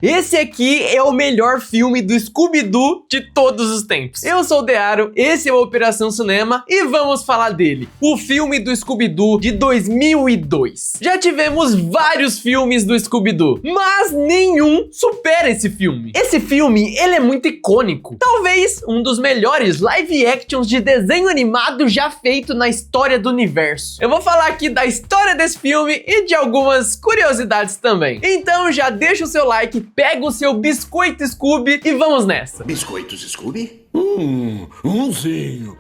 Esse aqui é o melhor filme do Scooby-Doo de todos os tempos. Eu sou o Dearo, esse é o Operação Cinema e vamos falar dele. O filme do Scooby-Doo de 2002. Já tivemos vários filmes do Scooby-Doo, mas nenhum supera esse filme. Esse filme, ele é muito icônico. Talvez um dos melhores live actions de desenho animado já feito na história do universo. Eu vou falar aqui da história desse filme e de algumas curiosidades também. Então já deixa o seu like, pega o seu biscoito Scooby e vamos nessa. Biscoitos Scooby? Umzinho.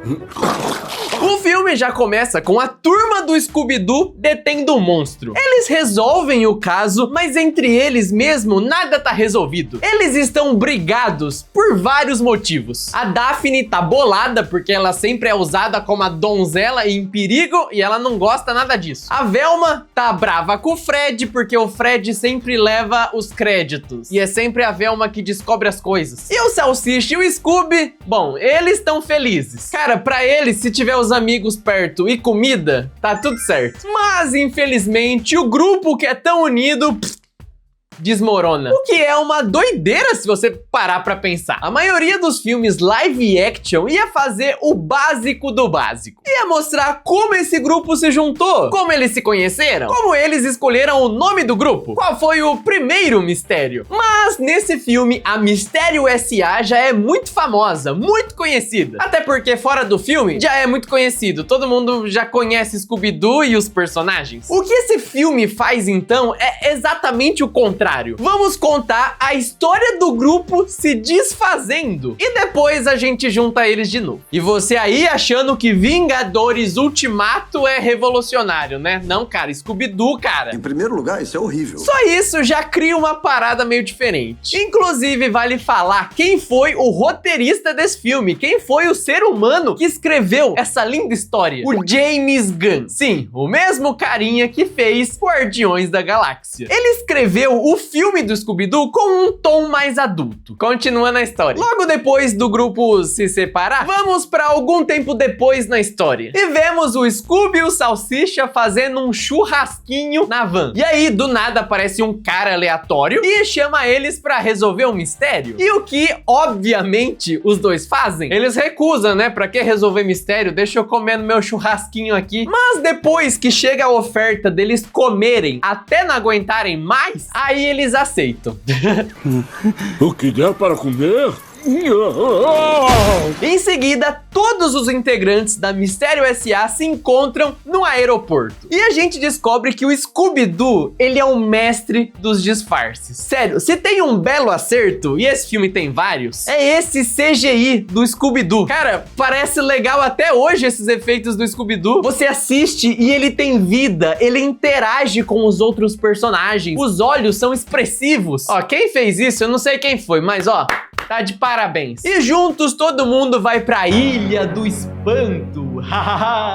O filme já começa com a turma do Scooby-Doo detendo um monstro. Eles resolvem o caso, mas entre eles mesmo nada tá resolvido. Eles estão brigados por vários motivos. A Daphne tá bolada porque ela sempre é usada como a donzela em perigo e ela não gosta nada disso. A Velma tá brava com o Fred porque o Fred sempre leva os créditos. E é sempre a Velma que descobre as coisas. E o Salsicha e o Scooby, bom, eles estão felizes. Cara, pra eles, se tiver os amigos perto e comida, tá tudo certo. Mas, infelizmente, o grupo que é tão unido desmorona. O que é uma doideira se você parar pra pensar. A maioria dos filmes live action ia fazer o básico do básico. Ia mostrar como esse grupo se juntou, como eles se conheceram, como eles escolheram o nome do grupo, qual foi o primeiro mistério. Mas nesse filme, a Mistério S.A. já é muito famosa, muito conhecida. Até porque fora do filme, já é muito conhecido. Todo mundo já conhece Scooby-Doo e os personagens. O que esse filme faz então é exatamente o contrário. Vamos contar a história do grupo se desfazendo e depois a gente junta eles de novo. E você aí achando que Vingadores Ultimato é revolucionário, né? Não, cara, Scooby-Doo, cara. Em primeiro lugar, isso é horrível. Só isso já cria uma parada meio diferente. Inclusive, vale falar quem foi o roteirista desse filme, quem foi o ser humano que escreveu essa linda história. O James Gunn. Sim, o mesmo carinha que fez Guardiões da Galáxia. Ele escreveu o filme do Scooby-Doo com um tom mais adulto. Continuando a história. Logo depois do grupo se separar, vamos para algum tempo depois na história. E vemos o Scooby e o Salsicha fazendo um churrasquinho na van. E aí, do nada, aparece um cara aleatório e chama eles para resolver um mistério. E o que, obviamente, os dois fazem? Eles recusam, né? Pra que resolver mistério? Deixa eu comer no meu churrasquinho aqui. Mas depois que chega a oferta deles comerem até não aguentarem mais, aí eles aceitam. O que der para comer? Em seguida, todos os integrantes da Mistério S.A. se encontram no aeroporto. E a gente descobre que o Scooby-Doo, ele é o mestre dos disfarces. Sério, se tem um belo acerto, e esse filme tem vários, é esse CGI do Scooby-Doo. Cara, parece legal até hoje esses efeitos do Scooby-Doo. Você assiste e ele tem vida, ele interage com os outros personagens. Os olhos são expressivos. Ó, quem fez isso, eu não sei quem foi, mas ó, tá de parabéns. E juntos todo mundo vai pra Ilha do Espanto.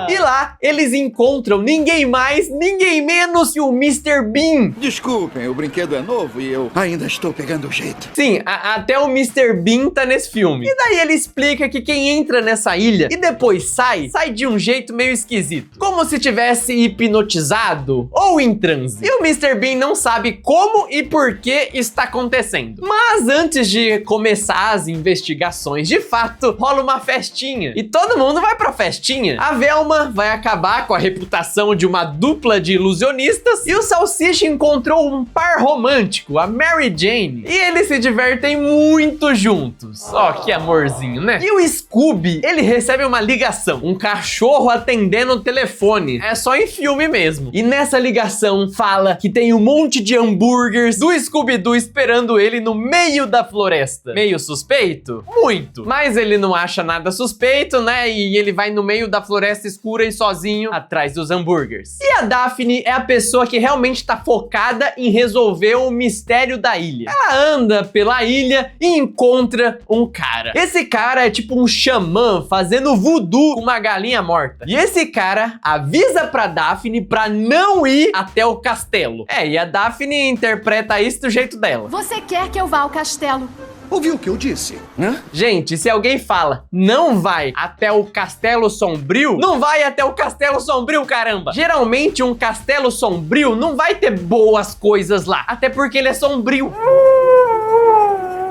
E lá eles encontram ninguém mais, ninguém menos que o Mr. Bean. Desculpem, o brinquedo é novo e eu ainda estou pegando o jeito. Sim, até o Mr. Bean tá nesse filme. E daí ele explica que quem entra nessa ilha e depois sai de um jeito meio esquisito. Como se tivesse hipnotizado ou em transe. E o Mr. Bean não sabe como e por que está acontecendo. Mas antes de começar as investigações, de fato, rola uma festinha. E todo mundo vai pra festinha. A Velma vai acabar com a reputação de uma dupla de ilusionistas e o Salsicha encontrou um par romântico, a Mary Jane. E eles se divertem muito juntos. Ó, que amorzinho, né? E o Scooby, ele recebe uma ligação. Um cachorro atendendo o telefone. É só em filme mesmo. E nessa ligação fala que tem um monte de hambúrgueres do Scooby-Doo esperando ele no meio da floresta. Meio suspeito? Muito. Mas ele não acha nada suspeito, né? E ele vai no meio da floresta escura e sozinho atrás dos hambúrgueres. E a Daphne é a pessoa que realmente tá focada em resolver o mistério da ilha. Ela anda pela ilha e encontra um cara. Esse cara é tipo um xamã fazendo voodoo com uma galinha morta. E esse cara avisa pra Daphne pra não ir até o castelo. E a Daphne interpreta isso do jeito dela. Você quer que eu vá ao castelo? Ouviu o que eu disse, né? Gente, se alguém fala não vai até o Castelo Sombrio, não vai até o Castelo Sombrio, caramba! Geralmente um castelo sombrio não vai ter boas coisas lá, até porque ele é sombrio.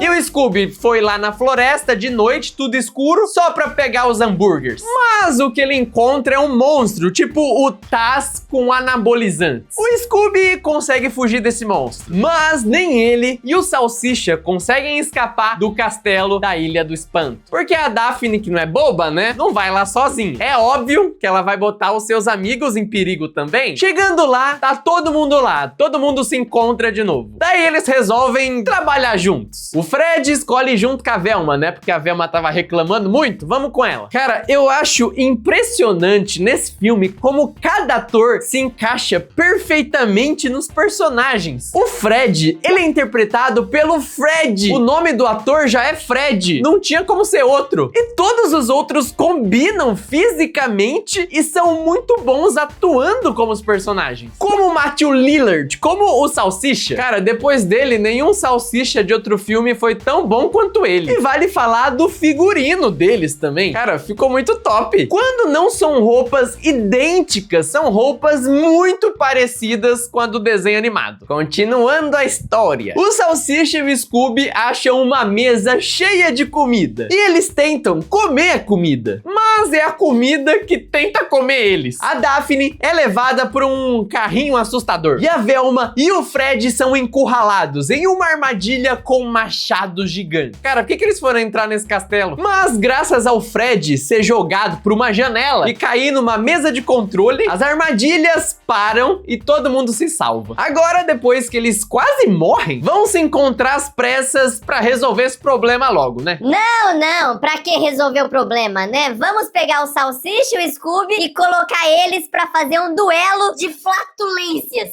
E o Scooby foi lá na floresta de noite, tudo escuro, só pra pegar os hambúrgueres. Mas o que ele encontra é um monstro, tipo o Taz com anabolizantes. O Scooby consegue fugir desse monstro, mas nem ele e o Salsicha conseguem escapar do castelo da Ilha do Espanto. Porque a Daphne, que não é boba, né, não vai lá sozinha. É óbvio que ela vai botar os seus amigos em perigo também. Chegando lá, tá todo mundo lá, todo mundo se encontra de novo. Daí eles resolvem trabalhar juntos. O Fred escolhe junto com a Velma, né, porque a Velma tava reclamando muito, vamos com ela. Cara, eu acho impressionante nesse filme como cada ator se encaixa perfeitamente nos personagens. O Fred, ele é interpretado pelo Fred. O nome do ator já é Fred, não tinha como ser outro. E todos os outros combinam fisicamente e são muito bons atuando como os personagens. Como o Matthew Lillard, como o Salsicha. Cara, depois dele, nenhum Salsicha de outro filme foi tão bom quanto ele. E vale falar do figurino deles também. Cara, ficou muito top. Quando não são roupas idênticas, são roupas muito parecidas com a do desenho animado. Continuando a história. O Salsicha e o Scooby acham uma mesa cheia de comida. E eles tentam comer a comida. Mas é a comida que tenta comer eles. A Daphne é levada por um carrinho assustador. E a Velma e o Fred são encurralados em uma armadilha com machados gigantes. Cara, por que eles foram entrar nesse castelo? Mas graças ao Fred ser jogado por uma janela e cair numa mesa de controle, as armadilhas param e todo mundo se salva. Agora, depois que eles quase morrem, vão se encontrar às pressas pra resolver esse problema logo, né? Não, pra que resolver o problema, né? Vamos pegar o Salsicha e o Scooby e colocar eles pra fazer um duelo de flatulências.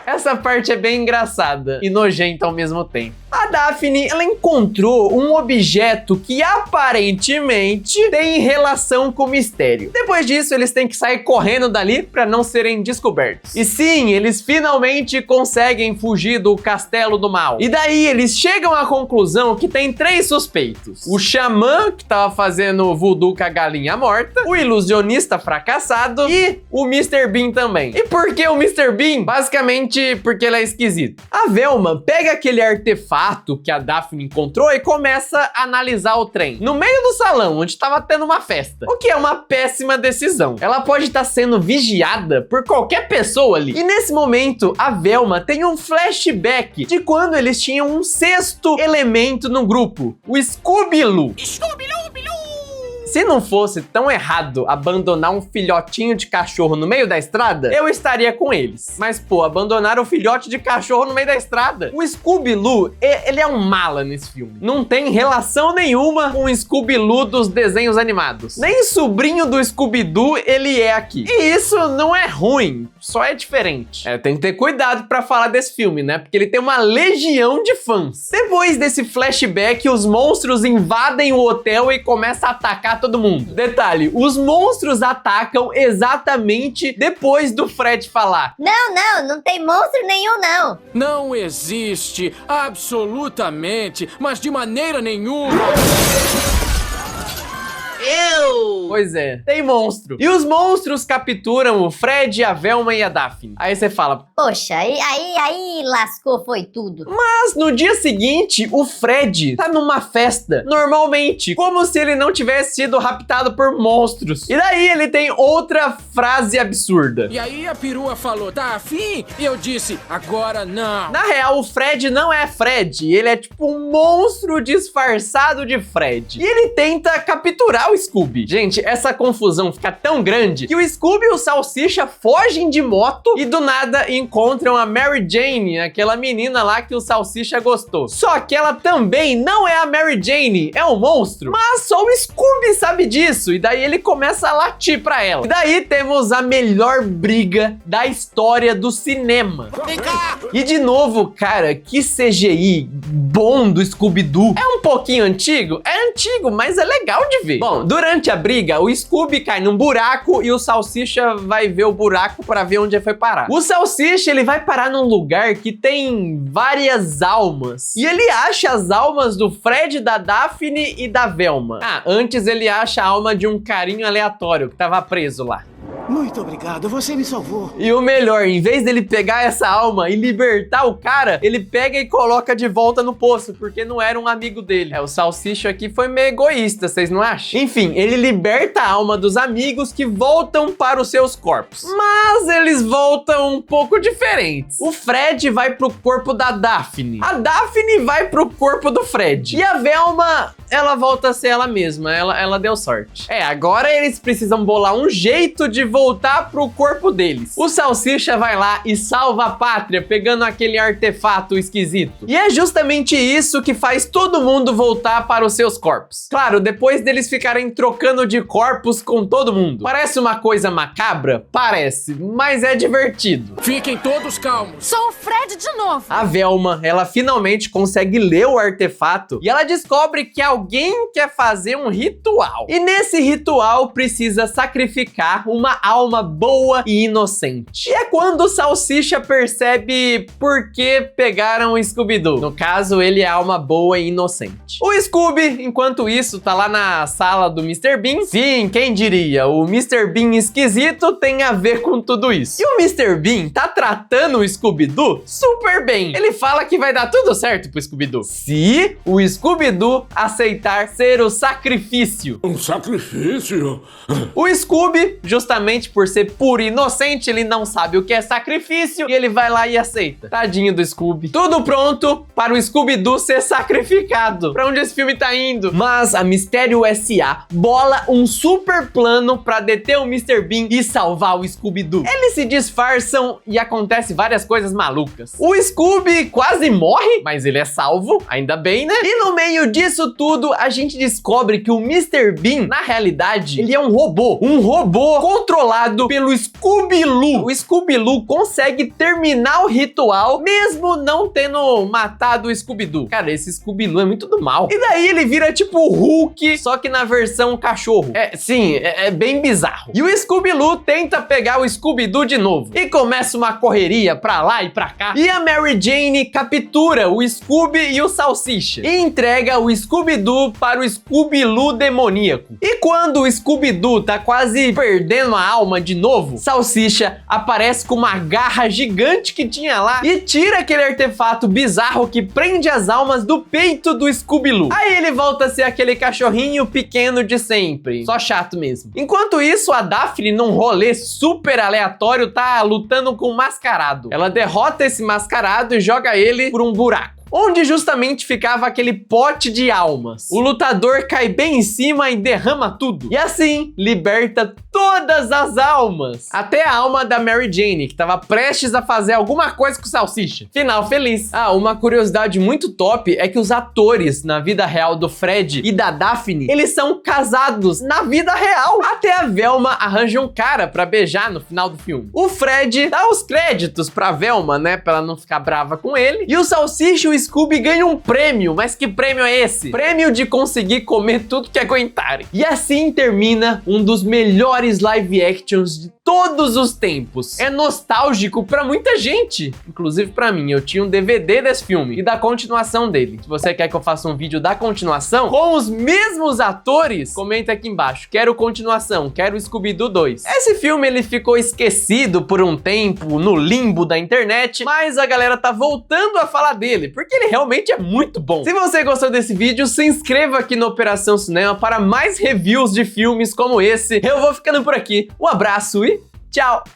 Essa parte é bem engraçada e nojenta ao mesmo tempo. A Daphne, ela encontrou um objeto que aparentemente tem relação com o mistério. Depois disso, eles têm que sair correndo dali para não serem descobertos. E sim, eles finalmente conseguem fugir do castelo do mal. E daí eles chegam à conclusão que tem 3 suspeitos. O xamã, que tava fazendo voodoo com a galinha morta, o ilusionista fracassado e o Mr. Bean também. E por que o Mr. Bean? Basicamente porque ele é esquisito. A Velma pega aquele artefato que a Daphne encontrou e começa a analisar o trem no meio do salão, onde estava tendo uma festa. O que é uma péssima decisão. Ela pode estar sendo vigiada por qualquer pessoa ali. E nesse momento, a Velma tem um flashback de quando eles tinham um 6º elemento no grupo, o Scooby-Loo. Se não fosse tão errado abandonar um filhotinho de cachorro no meio da estrada, eu estaria com eles. Mas, pô, abandonar o filhote de cachorro no meio da estrada. O Scooby-Loo, ele é um mala nesse filme. Não tem relação nenhuma com o Scooby-Loo dos desenhos animados. Nem sobrinho do Scooby-Doo ele é aqui. E isso não é ruim, só é diferente. Tem que ter cuidado pra falar desse filme, né? Porque ele tem uma legião de fãs. Depois desse flashback, os monstros invadem o hotel e começam a atacar todo mundo. Detalhe, os monstros atacam exatamente depois do Fred falar. Não tem monstro nenhum, não. Não existe, absolutamente, mas de maneira nenhuma. Pois é, tem monstro. E os monstros capturam o Fred, a Velma e a Daphne. Aí você fala, Poxa, aí lascou, foi tudo. mas no dia seguinte, o Fred tá numa festa, normalmente, como se ele não tivesse sido raptado por monstros. E daí ele tem outra frase absurda. E aí a perua falou, tá afim? E eu disse, agora não. Na real, o Fred não é Fred, ele é tipo um monstro disfarçado de Fred. E ele tenta capturar o Scooby. Gente, essa confusão fica tão grande que o Scooby e o Salsicha fogem de moto e do nada encontram a Mary Jane, aquela menina lá que o Salsicha gostou. Só que ela também não é a Mary Jane, é um monstro. Mas só o Scooby sabe disso, e daí ele começa a latir pra ela. E daí temos a melhor briga da história do cinema. Vem cá! E de novo, cara, que CGI bom do Scooby-Doo. É um pouquinho antigo? É antigo, mas é legal de ver. Bom, durante a briga, o Scooby cai num buraco e o Salsicha vai ver o buraco pra ver onde ele foi parar. O Salsicha, ele vai parar num lugar que tem várias almas. E ele acha as almas do Fred, da Daphne e da Velma. Ah, antes ele acha a alma de um carinho aleatório que tava preso lá. Muito obrigado, você me salvou. E o melhor, em vez dele pegar essa alma e libertar o cara, ele pega e coloca de volta no poço, porque não era um amigo dele. O Salsicha aqui foi meio egoísta, vocês não acham? Enfim, ele liberta a alma dos amigos que voltam para os seus corpos. Mas eles voltam um pouco diferentes. O Fred vai pro corpo da Daphne. A Daphne vai pro corpo do Fred. E a Velma, ela volta a ser ela mesma. Ela deu sorte. Agora eles precisam bolar um jeito de voltar pro corpo deles. O Salsicha vai lá e salva a pátria, pegando aquele artefato esquisito. E é justamente isso que faz todo mundo voltar para os seus corpos. Claro, depois deles ficarem trocando de corpos com todo mundo. Parece uma coisa macabra? Parece, mas é divertido. Fiquem todos calmos. Sou o Fred de novo. A Velma, ela finalmente consegue ler o artefato e ela descobre que alguém quer fazer um ritual. E nesse ritual precisa sacrificar uma alma boa e inocente. E é quando o Salsicha percebe por que pegaram o Scooby-Doo. No caso, ele é alma boa e inocente. O Scooby, enquanto isso, tá lá na sala do Mr. Bean. Sim, quem diria? O Mr. Bean esquisito tem a ver com tudo isso. E o Mr. Bean tá tratando o Scooby-Doo super bem. Ele fala que vai dar tudo certo pro Scooby-Doo, se o Scooby-Doo aceitar ser o sacrifício. Um sacrifício? O Scooby, justamente por ser puro e inocente, ele não sabe o que é sacrifício e ele vai lá e aceita. Tadinho do Scooby. Tudo pronto para o Scooby-Doo ser sacrificado. Pra onde esse filme tá indo? Mas a Mistério S.A. bola um super plano pra deter o Mr. Bean e salvar o Scooby-Doo. Eles se disfarçam e acontece várias coisas malucas. O Scooby quase morre, mas ele é salvo, ainda bem, né? E no meio disso tudo, a gente descobre que o Mr. Bean, na realidade, ele é um robô controlado pelo Scooby-Loo. O Scooby-Loo consegue terminar o ritual mesmo não tendo matado o Scooby-Doo. Cara, esse Scooby-Loo é muito do mal. E daí ele vira tipo o Hulk, só que na versão cachorro. Sim, é bem bizarro. E o Scooby-Loo tenta pegar o Scooby-Doo de novo. E começa uma correria pra lá e pra cá. E a Mary Jane captura o Scooby e o Salsicha. E entrega o Scooby-Doo para o Scooby-Loo demoníaco. E quando o Scooby-Doo tá quase perdendo a alma de novo, Salsicha aparece com uma garra gigante que tinha lá e tira aquele artefato bizarro que prende as almas do peito do Scooby-Loo. Aí ele volta a ser aquele cachorrinho pequeno de sempre. Só chato mesmo. Enquanto isso, a Daphne, num rolê super aleatório, tá lutando com um mascarado. Ela derrota esse mascarado e joga ele por um buraco, onde justamente ficava aquele pote de almas. O lutador cai bem em cima e derrama tudo. E assim, liberta todas as almas. Até a alma da Mary Jane, que estava prestes a fazer alguma coisa com o Salsicha. Final feliz. Uma curiosidade muito top é que os atores na vida real do Fred e da Daphne, eles são casados na vida real. Até a Velma arranja um cara pra beijar no final do filme. O Fred dá os créditos pra Velma, né, pra ela não ficar brava com ele. E o Salsicha e o Scooby ganha um prêmio, mas que prêmio é esse? Prêmio de conseguir comer tudo que aguentarem. E assim termina um dos melhores live actions de todos os tempos. É nostálgico pra muita gente, inclusive pra mim. Eu tinha um DVD desse filme e da continuação dele. Se você quer que eu faça um vídeo da continuação com os mesmos atores, comenta aqui embaixo. Quero continuação, quero Scooby-Doo 2. Esse filme ele ficou esquecido por um tempo no limbo da internet, mas a galera tá voltando a falar dele, porque ele realmente é muito bom. Se você gostou desse vídeo, se inscreva aqui no Operação Cinema para mais reviews de filmes como esse. Eu vou ficando por aqui. Um abraço e tchau!